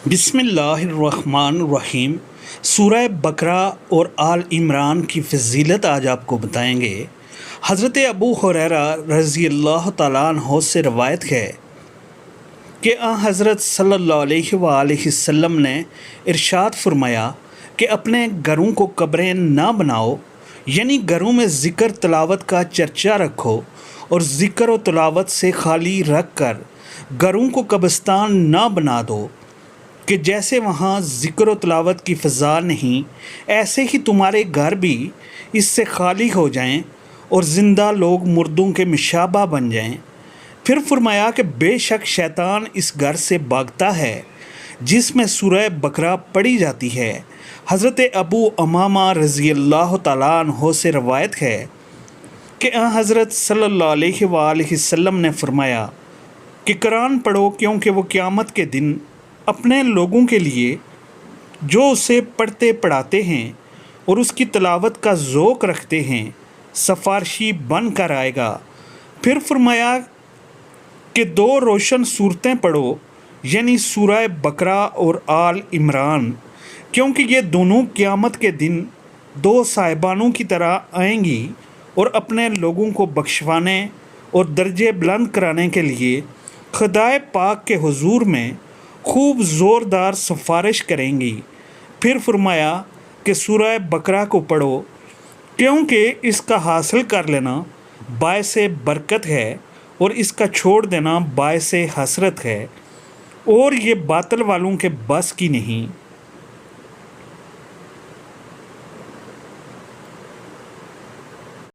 بسم اللہ الرحمن الرحیم۔ سورہ بقرہ اور آل عمران کی فضیلت آج آپ کو بتائیں گے۔ حضرت ابو ہریرہ رضی اللہ تعالیٰ عنہ سے روایت ہے کہ حضرت صلی اللہ علیہ وآلہ وسلم نے ارشاد فرمایا کہ اپنے گھروں کو قبریں نہ بناؤ، یعنی گھروں میں ذکر تلاوت کا چرچا رکھو اور ذکر و تلاوت سے خالی رکھ کر گھروں کو قبرستان نہ بنا دو کہ جیسے وہاں ذکر و تلاوت کی فضا نہیں، ایسے ہی تمہارے گھر بھی اس سے خالی ہو جائیں اور زندہ لوگ مردوں کے مشابہ بن جائیں۔ پھر فرمایا کہ بے شک شیطان اس گھر سے بھاگتا ہے جس میں سورہ بقرہ پڑھی جاتی ہے۔ حضرت ابو امامہ رضی اللہ تعالیٰ عنہ سے روایت ہے کہ حضرت صلی اللہ علیہ وآلہ وسلم نے فرمایا کہ قرآن پڑھو، کیونکہ وہ قیامت کے دن اپنے لوگوں کے لیے جو اسے پڑھتے پڑھاتے ہیں اور اس کی تلاوت کا ذوق رکھتے ہیں سفارشی بن کر آئے گا۔ پھر فرمایا کہ 2 روشن صورتیں پڑھو، یعنی سورہ بقرہ اور آل عمران، کیونکہ یہ دونوں قیامت کے دن 2 صاحبانوں کی طرح آئیں گی اور اپنے لوگوں کو بخشوانے اور درجے بلند کرانے کے لیے خدائے پاک کے حضور میں خوب زوردار سفارش کریں گی۔ پھر فرمایا کہ سورہ بقرہ کو پڑھو، کیونکہ اس کا حاصل کر لینا باعث برکت ہے اور اس کا چھوڑ دینا باعث حسرت ہے، اور یہ باطل والوں کے بس کی نہیں۔